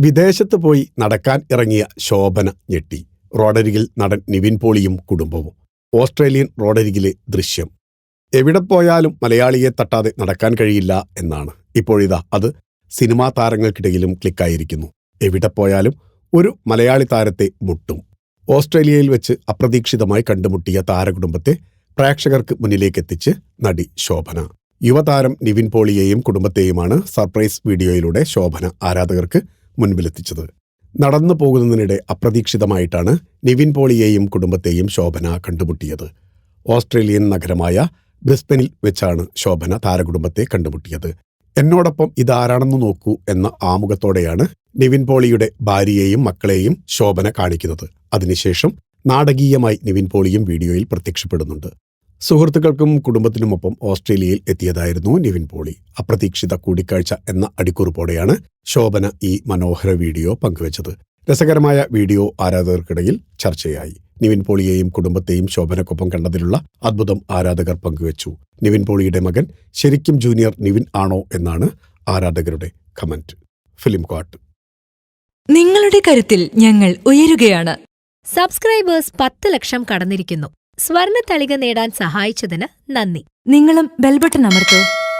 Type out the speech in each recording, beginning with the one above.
വിദേശത്ത് പോയി നടക്കാൻ ഇറങ്ങിയ ശോഭന ഞെട്ടി. റോഡരികിൽ നടൻ നിവിൻ പോളിയും കുടുംബവും. ഓസ്ട്രേലിയൻ റോഡരികിലെ ദൃശ്യം. എവിടെ പോയാലും മലയാളിയെ തട്ടാതെ നടക്കാൻ കഴിയില്ല എന്നാണ്. ഇപ്പോഴിതാ അത് സിനിമാ താരങ്ങൾക്കിടയിലും ക്ലിക്കായിരിക്കുന്നു. എവിടെ പോയാലും ഒരു മലയാളി താരത്തെ മുട്ടും. ഓസ്ട്രേലിയയിൽ വെച്ച് അപ്രതീക്ഷിതമായി കണ്ടുമുട്ടിയ താരകുടുംബത്തെ പ്രേക്ഷകർക്ക് മുന്നിലേക്കെത്തിച്ച് നടി ശോഭന. യുവതാരം നിവിൻ പോളിയെയും കുടുംബത്തെയുമാണ് സർപ്രൈസ് വീഡിയോയിലൂടെ ശോഭന ആരാധകർക്ക് മുൻപിലെത്തിച്ചത്. നടന്നു പോകുന്നതിനിടെ അപ്രതീക്ഷിതമായിട്ടാണ് നിവിൻ പോളിയെയും കുടുംബത്തെയും ശോഭന കണ്ടുമുട്ടിയത്. ഓസ്ട്രേലിയൻ നഗരമായ ബ്രിസ്ബനിൽ വെച്ചാണ് ശോഭന താരകുടുംബത്തെ കണ്ടുമുട്ടിയത്. എന്നോടൊപ്പം ഇതാരാണെന്ന് നോക്കൂ എന്ന ആമുഖത്തോടെയാണ് നിവിൻ പോളിയുടെ ഭാര്യയെയും മക്കളെയും ശോഭന കാണിക്കുന്നത്. അതിനുശേഷം നാടകീയമായി നിവിൻ പോളിയും വീഡിയോയിൽ പ്രത്യക്ഷപ്പെടുന്നുണ്ട്. സുഹൃത്തുക്കൾക്കും കുടുംബത്തിനുമൊപ്പം ഓസ്ട്രേലിയയിൽ എത്തിയതായിരുന്നു നിവിൻ പോളി. അപ്രതീക്ഷിത കൂടിക്കാഴ്ച എന്ന അടിക്കുറിപ്പോടെയാണ് ശോഭന ഈ മനോഹര വീഡിയോ പങ്കുവച്ചത്. രസകരമായ വീഡിയോ ആരാധകർക്കിടയിൽ ചർച്ചയായി. നിവിൻ പോളിയെയും കുടുംബത്തെയും ശോഭനക്കൊപ്പം കണ്ടതിലുള്ള അത്ഭുതം ആരാധകർ പങ്കുവച്ചു. നിവിൻ പോളിയുടെ മകൻ ശരിക്കും ജൂനിയർ നിവിൻ ആണോ എന്നാണ് ആരാധകരുടെ കമന്റ്. Film coat. നിങ്ങളുടെ കരുത്തിൽ ഞങ്ങൾ ഉയരുകയാണ്. സബ്സ്ക്രൈബേഴ്സ് 10 ലക്ഷം കടന്നിരിക്കുന്നു. സ്വർണ്ണ തളിക നേടാൻ സഹായിച്ചതിന് നന്ദി. നിങ്ങളും ബെൽബട്ടൺ അമർത്തോ.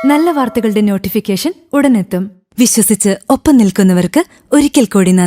നല്ല വാർത്തകളുടെ നോട്ടിഫിക്കേഷൻ ഉടനെത്തും. വിശ്വസിച്ച് ഒപ്പം നിൽക്കുന്നവർക്ക് ഒരിക്കൽ കൂടി നന്ദി.